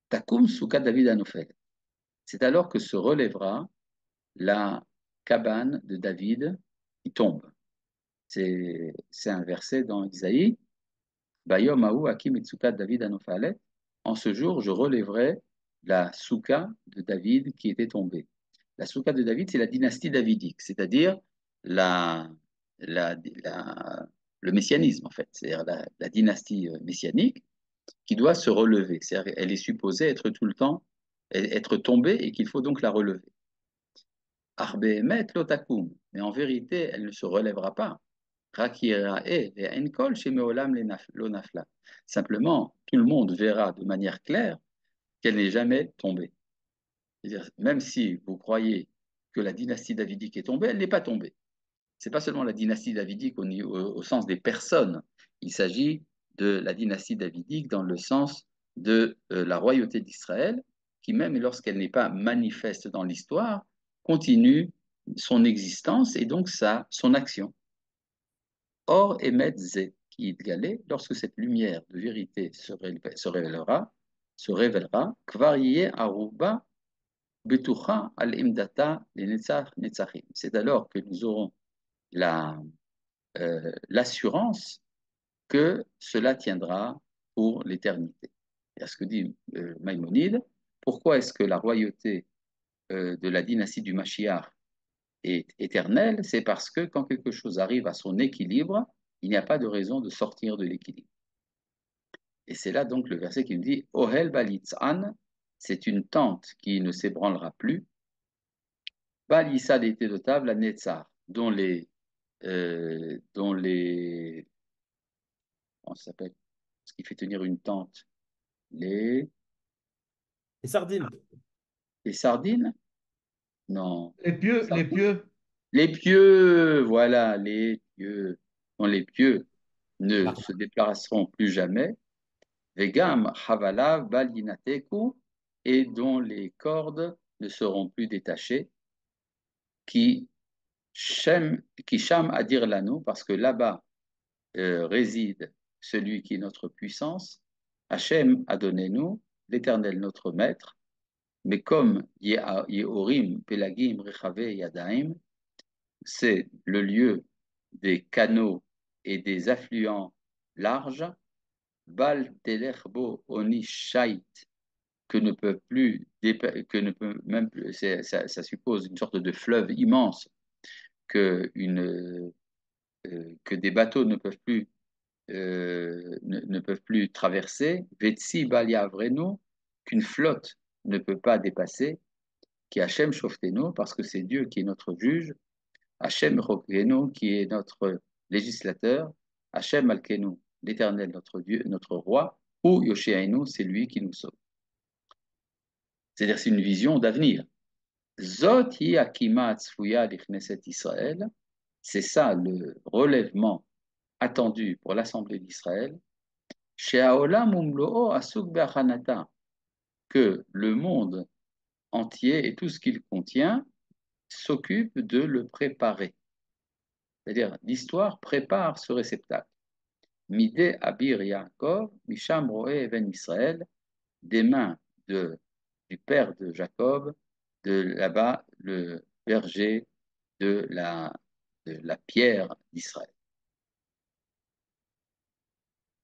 Takum Souka David Anofel. C'est alors que se relèvera la cabane de David qui tombe. C'est un verset dans Isaïe. Bayom Aou Akim Itsuka David Anophalet. En ce jour, je relèverai la souka de David qui était tombée. La souka de David, c'est la dynastie davidique, c'est-à-dire la, la, la, le messianisme, en fait, c'est-à-dire la dynastie messianique qui doit se relever. C'est-à-dire elle est supposée être tout le temps, être tombée et qu'il faut donc la relever. Arbemet lotakum, mais en vérité, elle ne se relèvera pas. Simplement, tout le monde verra de manière claire qu'elle n'est jamais tombée. C'est-à-dire, même si vous croyez que la dynastie davidique est tombée, elle n'est pas tombée. Ce n'est pas seulement la dynastie davidique au sens des personnes, il s'agit de la dynastie davidique dans le sens de la royauté d'Israël qui, même lorsqu'elle n'est pas manifeste dans l'histoire, continue son existence et donc son action. Or, Emet Ze, qui est galé, lorsque cette lumière de vérité se révélera, Kvar Yeh Aruba Betucha al Imdata les Netzach Netzachim. C'est alors que nous aurons l'assurance que cela tiendra pour l'éternité. Et à ce que dit Maïmonide, pourquoi est-ce que la royauté de la dynastie du Mashiach est éternelle? C'est parce que quand quelque chose arrive à son équilibre, il n'y a pas de raison de sortir de l'équilibre. Et c'est là donc le verset qui nous dit Ohel Balitzan, c'est une tente qui ne s'ébranlera plus. Balissa d'été de table à Netzar, on s'appelle, ce qui fait tenir une tente, les, Les sardines. les sardines? Non. Les pieux, les Sardines. pieux. Les pieux, voilà, les pieux. Dont les pieux ne se déplaceront plus jamais. Vegam havala balinateku, et dont les cordes ne seront plus détachées. Qui sham à dire l'anneau, parce que là-bas réside celui qui est notre puissance. Hachem a donné nous, l'Éternel notre Maître, mais comme Yehorim, Pelagim, Rechave, Yadaim, c'est le lieu des canaux et des affluents larges, Bal Telerbo Oni Shait, que ne peut plus, que ne peut même plus, ça suppose une sorte de fleuve immense que des bateaux ne peuvent plus traverser. Vetsi Balia Vreno, qu'une flotte ne peut pas dépasser, qui Hachem Shofteno, parce que c'est Dieu qui est notre juge, Hachem Rokeno, qui est notre législateur, Hachem Alkenu, l'Éternel, notre Dieu, notre roi, ou Yosheainu, c'est lui qui nous sauve. C'est-à-dire, c'est une vision d'avenir. Zot hi akima tzfuya lichneset Israël, c'est ça le relèvement attendu pour l'Assemblée d'Israël, chez Haolam umlo'o asuk be'achanata, que le monde entier et tout ce qu'il contient s'occupe de le préparer. C'est-à-dire, l'histoire prépare ce réceptacle. Midé Abir Yaakov, Misham Roé Even Israël, des mains du père de Jacob, de là-bas, le berger de la pierre d'Israël.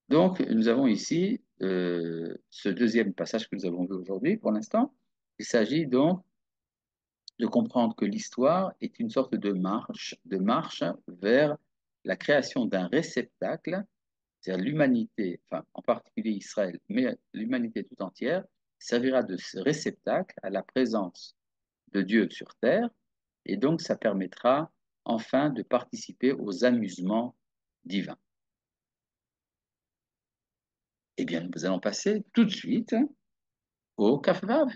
Donc, nous avons ici ce deuxième passage que nous avons vu aujourd'hui pour l'instant. Il s'agit donc de comprendre que l'histoire est une sorte de marche vers la création d'un réceptacle, c'est-à-dire l'humanité, enfin en particulier Israël, mais l'humanité tout entière, servira de ce réceptacle à la présence de Dieu sur terre, et donc ça permettra enfin de participer aux amusements divins. Eh bien, nous allons passer tout de suite au Kaf Vav.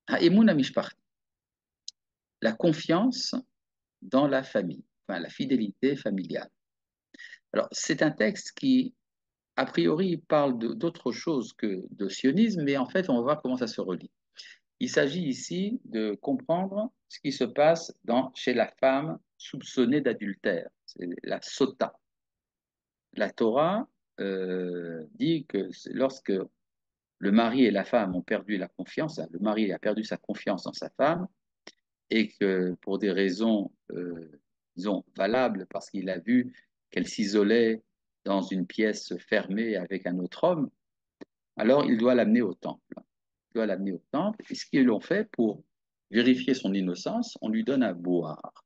Ha'emun HaMishpach, la confiance dans la famille, enfin la fidélité familiale. Alors, c'est un texte qui, a priori, parle d'autre chose que de sionisme, mais en fait, on va voir comment ça se relie. Il s'agit ici de comprendre ce qui se passe chez la femme soupçonnée d'adultère, c'est la sota. La Torah dit que lorsque le mari et la femme ont perdu la confiance, le mari a perdu sa confiance en sa femme, et que pour des raisons, disons, valables, parce qu'il a vu qu'elle s'isolait dans une pièce fermée avec un autre homme, alors il doit l'amener au temple. Il doit l'amener au temple, et ce qu'ils l'ont fait pour vérifier son innocence, on lui donne à boire.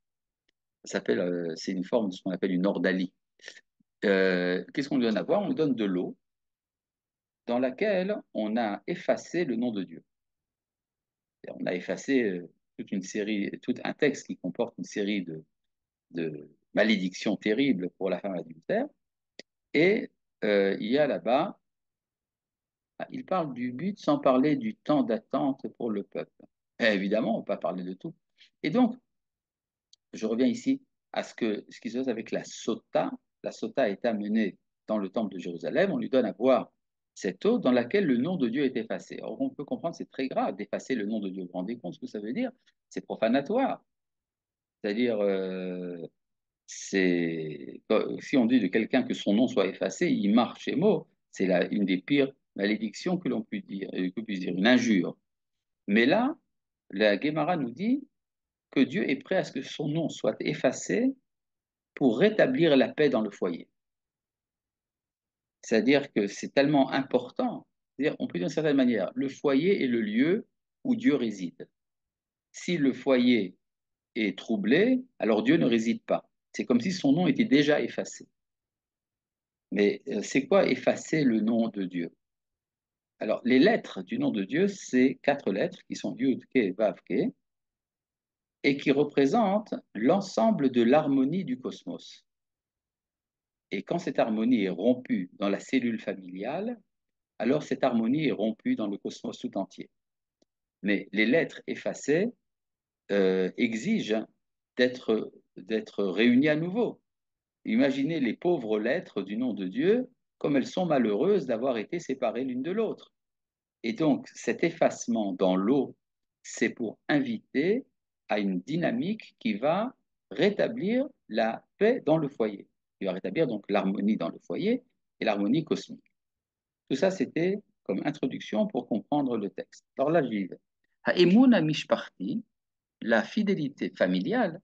C'est une forme de ce qu'on appelle une ordalie. Qu'est-ce qu'on lui donne à boire? On lui donne de l'eau dans laquelle on a effacé le nom de Dieu. On a effacé tout un texte qui comporte une série de malédictions terribles pour la femme adultère. Et il y a là-bas, il parle du but sans parler du temps d'attente pour le peuple. Et évidemment, on ne peut pas parler de tout. Et donc, je reviens ici à ce qui se passe avec la sota. La sota est amenée dans le temple de Jérusalem, on lui donne à boire cette eau dans laquelle le nom de Dieu est effacé. Or, on peut comprendre, c'est très grave d'effacer le nom de Dieu. Vous vous rendez compte ce que ça veut dire? C'est profanatoire. C'est-à-dire, si on dit de quelqu'un que son nom soit effacé, il marche chez mot. C'est une des pires malédictions que l'on puisse dire, une injure. Mais là, la Guémara nous dit que Dieu est prêt à ce que son nom soit effacé pour rétablir la paix dans le foyer. C'est-à-dire que c'est tellement important. C'est-à-dire, on peut dire d'une certaine manière, le foyer est le lieu où Dieu réside. Si le foyer est troublé, alors Dieu ne réside pas. C'est comme si son nom était déjà effacé. Mais c'est quoi effacer le nom de Dieu? Alors, les lettres du nom de Dieu, c'est quatre lettres qui sont Yud, Ke, Vav, Ke, et qui représentent l'ensemble de l'harmonie du cosmos. Et quand cette harmonie est rompue dans la cellule familiale, alors cette harmonie est rompue dans le cosmos tout entier. Mais les lettres effacées exigent d'être réunies à nouveau. Imaginez les pauvres lettres du nom de Dieu, comme elles sont malheureuses d'avoir été séparées l'une de l'autre. Et donc, cet effacement dans l'eau, c'est pour inviter à une dynamique qui va rétablir la paix dans le foyer, qui va rétablir donc l'harmonie dans le foyer et l'harmonie cosmique. Tout ça, c'était comme introduction pour comprendre le texte. Alors là, j'y vais. Ha'emun mishparti, la fidélité familiale,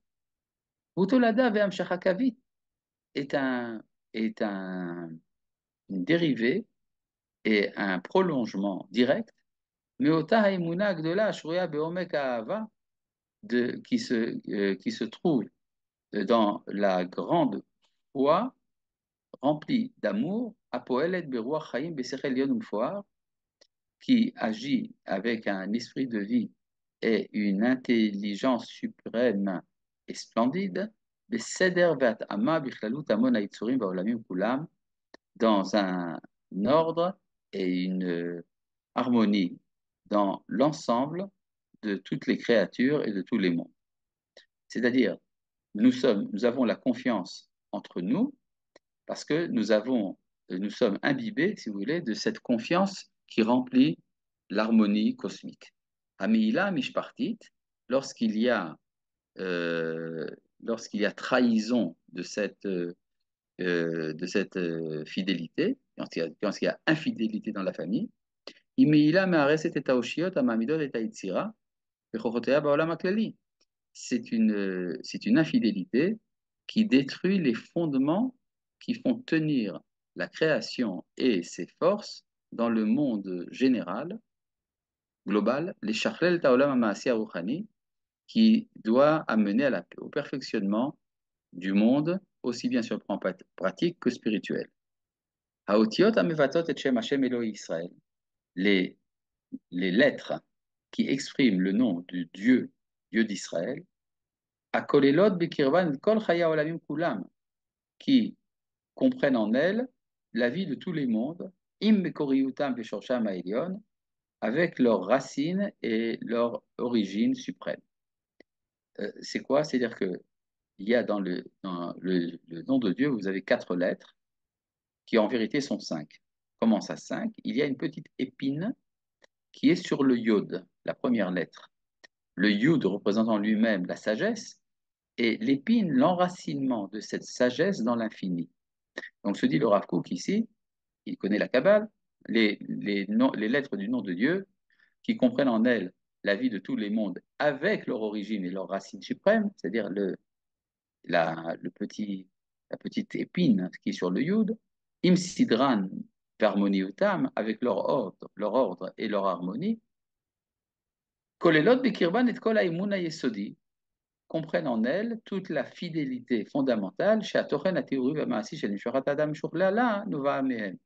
Utolada ve'amshacha kavit, est un, est un, une dérivée et un prolongement direct, Meota ha'emuna gdola shruya be'omek ha'ava, qui se trouve dans la grande foi remplie d'amour, apoelet beruach chaim besechel yon umfoar, qui agit avec un esprit de vie et une intelligence suprême et splendide, בסדר והתאמה בכללות המון היצורים בעולמים כולם, dans un ordre et une harmonie dans l'ensemble de toutes les créatures et de tous les mondes. C'est-à-dire, nous avons la confiance entre nous parce que nous sommes imbibés, si vous voulez, de cette confiance qui remplit l'harmonie cosmique. Amila mishpartit, lorsqu'il y a euh, lorsqu'il y a trahison de cette fidélité, quand il y a infidélité dans la famille, Imeila me'areset et haoshiot hamamidot et hayitzira bechochotea ba'olam haklali. C'est une infidélité qui détruit les fondements qui font tenir la création et ses forces dans le monde général, global, les charlel taolam ha'maasi haruchani, qui doit amener au perfectionnement du monde, aussi bien sur le plan pratique que spirituel. Haotiot hamevatot et Shem Hashem Eloi Israël, les, les lettres qui expriment le nom du Dieu, Dieu d'Israël, Akolelot Bekirvan Kol Chaya Olamim Kulam, qui comprennent en elles la vie de tous les mondes, Im Bekoriutam Beshorsham Haelion, avec leurs racines et leur origine suprême. C'est quoi? C'est-à-dire que il y a le nom de Dieu, vous avez quatre lettres qui en vérité sont cinq. Comment ça, cinq? Il y a une petite épine qui est sur le yod, la première lettre. Le yod représentant lui-même la sagesse et l'épine, l'enracinement de cette sagesse dans l'infini. Donc se dit le Rav Kook ici, il connaît la Kabbale, les lettres du nom de Dieu qui comprennent en elles la vie de tous les mondes avec leur origine et leur racine suprême, c'est-à-dire le petit, la petite épine qui est sur le yud, im sidran vermoniutam, avec leur ordre et leur harmonie, kolelot bekirban et kol haimuna yesodi, comprennent en elles toute la fidélité fondamentale chez Atochen Atiuru Vamasi chez Nisharat Adam Shurlala Nova Mehem,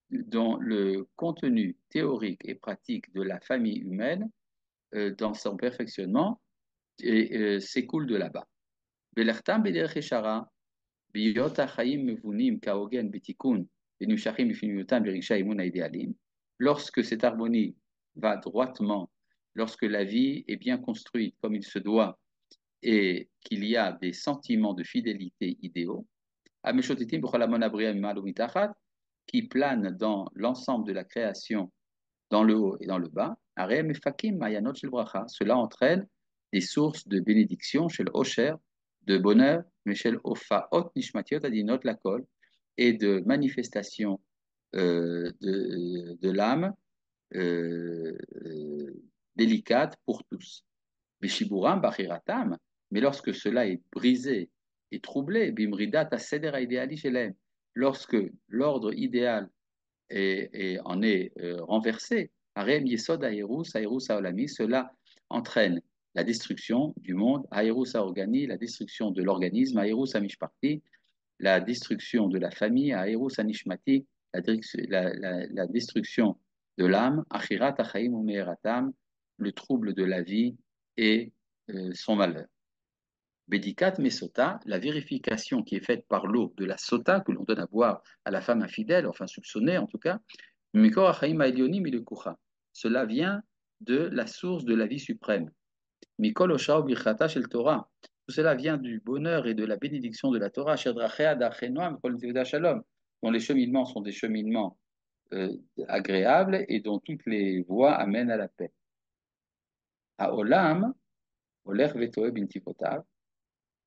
dont le contenu théorique et pratique de la famille humaine dans son perfectionnement s'écoule de là-bas. Belertam Bederech Eshara, Biyot HaChaim Mevunim Kaogen Betikun, Venushachim Bifiniutam Berisha Imun Idealim, lorsque cette harmonie va droitement, lorsque la vie est bien construite comme il se doit, et qu'il y a des sentiments de fidélité idéaux, qui planent dans l'ensemble de la création, dans le haut et dans le bas. Arem et Fakim, Mayanot Shel Bracha. Cela entraîne des sources de bénédiction chez le Osher, de bonheur, mais chez le Ofaot Nishmatiot Adinot Lakol, et de manifestation de l'âme euh, euh, délicate pour tous. Bishiburam Bachiratam, mais lorsque cela est brisé et troublé, Bimridat Aseder Ideali Shelem, lorsque l'ordre idéal en est renversé, Arem Yesod Aerus, Aerus Aolami, cela entraîne la destruction du monde, Aerus Aorgani, la destruction de l'organisme, Aerus Amishparti, la destruction de la famille, Aerus Anishmati, la destruction de l'âme, Achirat Achaim Umeheratam, le trouble de la vie et son malheur. Bédicat Mesota, la vérification qui est faite par l'eau de la sota que l'on donne à boire à la femme infidèle, enfin soupçonnée en tout cas, Mikor Achaim Aelionim Ilekucha. Cela vient de la source de la vie suprême. Mikol Oshao Birchata Shel Torah. Tout cela vient du bonheur et de la bénédiction de la Torah, Shedrachea Dachenoam Kol Nefesh Shalom, dont les cheminements sont des cheminements agréables et dont toutes les voies amènent à la paix. Haolam, Olech Vetoe Bintikotav,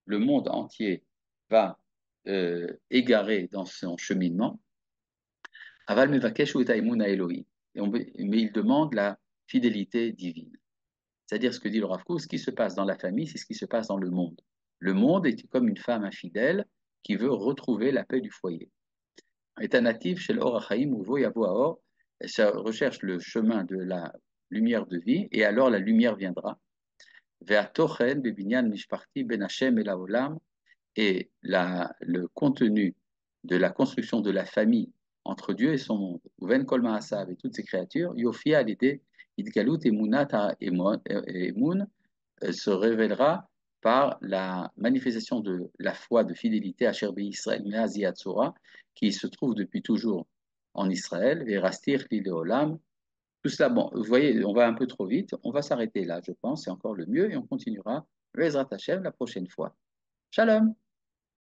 le monde entier va égarer dans son cheminement. Aval Mevakesh ou Etaimuna Elohim. Mais il demande la fidélité divine. C'est-à-dire ce que dit le Rav Kook, ce qui se passe dans la famille, c'est ce qui se passe dans le monde. Le monde est comme une femme infidèle qui veut retrouver la paix du foyer. Est un natif chez l'Or Achaim ou Voyavo Aor, elle recherche le chemin de la lumière de vie, et alors la lumière viendra. Ve'atochen bebinyan mishparti ben Hashem et la olam, et le contenu de la construction de la famille entre Dieu et son monde, Uven Kol Maasav et toutes ses créatures, Yofia à l'idée, Idgalut Emunat Emun se révélera par la manifestation de la foi de fidélité à Sherbi Israël Meazi Atzora, qui se trouve depuis toujours en Israël, Verastir Olam. Tout cela, bon, vous voyez, on va un peu trop vite, on va s'arrêter là, je pense, c'est encore le mieux, et on continuera Bezrat Hashem la prochaine fois. Shalom!